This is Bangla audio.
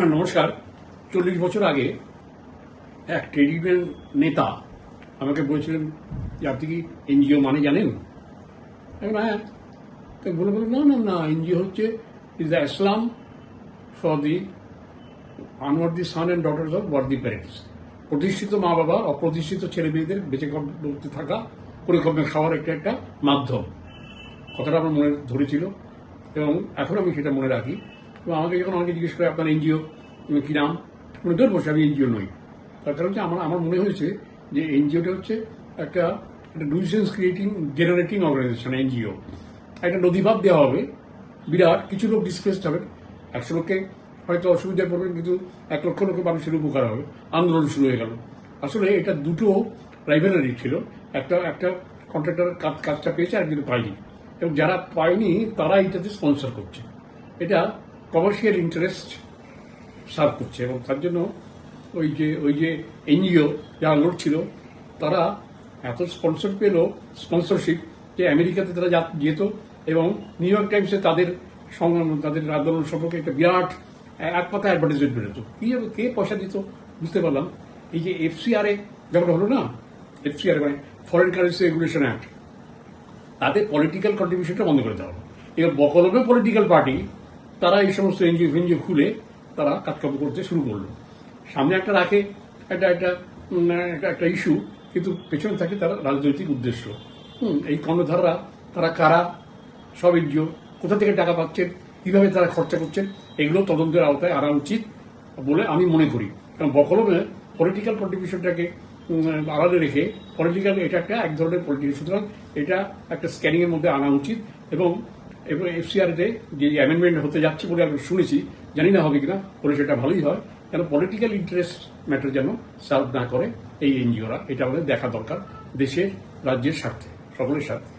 নমস্কার। 40 বছর আগে এক ট্রেড ইউনিয়ন নেতা আমাকে বলেছিলেন যে আপনি কি এনজিও মানে জানেন? আমি বললাম, হ্যাঁ। তো বলে না না না, এনজিও হচ্ছে is the Islam for the unworthy son and daughters of worthy parents. প্রতিষ্ঠিত মা বাবা অপ্রতিষ্ঠিত ছেলে মেয়েদের বেঁচে করতে থাকা পরিকল্পনা খাওয়ার একটা মাধ্যম। কথাটা আমার মনে ধরেছিল এবং এখন আমি সেটা মনে রাখি। এবং আমাকে যখন আমাকে জিজ্ঞেস করে আপনার এনজিও কী নাম, মানে ধরে বসে আমি এনজিও নই। তার কারণ হচ্ছে আমার মনে হয়েছে যে এনজিওটা হচ্ছে একটা ডিসিশন জেনারেটিং অর্গানাইজেশন। এনজিও একটা নদীভাব দেওয়া হবে, বিরাট কিছু লোক ডিসপ্লেসড হবেন, 100 লোককে হয়তো অসুবিধায় পড়বেন, কিন্তু 1 লক্ষ লোকের মানুষের উপকার হবে, আন্দোলন শুরু হয়ে গেল। আসলে এটা দুটো রাইভেলারি ছিল। একটা কন্ট্রাক্টর কাজটা পেয়েছে, একজন পায়নি, এবং যারা পায়নি তারা এটাতে স্পন্সর করছে। এটা কমার্শিয়াল ইন্টারেস্ট সার্ভ করছে, এবং তার জন্য ওই যে এনজিও যারা লড়ছিল তারা এত স্পন্সর পেল, স্পন্সরশিপ, যে আমেরিকাতে তারা যেত এবং নিউ ইয়র্ক টাইমসে তাদের আন্দোলন সম্পর্কে একটা বিরাট এক পাতা অ্যাডভার্টাইজমেন্ট বেরোতো। কে পয়সা দিত বুঝতে পারলাম। এই যে এফসিআরএ যখন হলো না, এফসিআরএ মানে ফরেন কারেন্সি রেগুলেশন অ্যাক্ট, তাদের পলিটিক্যাল কন্ট্রিবিউশনটা বন্ধ করে দেওয়া হলো। এবার বকলমে পলিটিক্যাল পার্টি তারা এই সমস্ত এনজিও খুলে তারা কাজকর্ম করতে শুরু করলো। সামনে একটা রাখে একটা ইস্যু, কিন্তু পেছনে থাকে তারা রাজনৈতিক উদ্দেশ্য। এই কর্ণধাররা তারা কারা, সব এনজিও কোথা থেকে টাকা পাচ্ছেন, কিভাবে তারা খরচা করছেন, এগুলো তদন্তের আওতায় আনা উচিত বলে আমি মনে করি। কারণ বকলমে পলিটিক্যাল কন্ট্রিবিউশনটাকে আলাদা রেখে এটা এক ধরনের পলিটিক্যাল, সুতরাং এটা একটা স্ক্যানিং এর মধ্যে আনা উচিত। এবং এফসিআরতে যে অ্যামেন্ডমেন্ট হতে যাচ্ছে বলে আমি শুনেছি, জানি না হবে কিনা, বলে সেটা ভালোই হয়। কেন পলিটিক্যাল ইন্টারেস্ট ম্যাটার যেন সার্ভ না করে এই এনজিওরা, এটা আমাদের দেখা দরকার দেশের রাজ্যের স্বার্থে, সকলের স্বার্থে।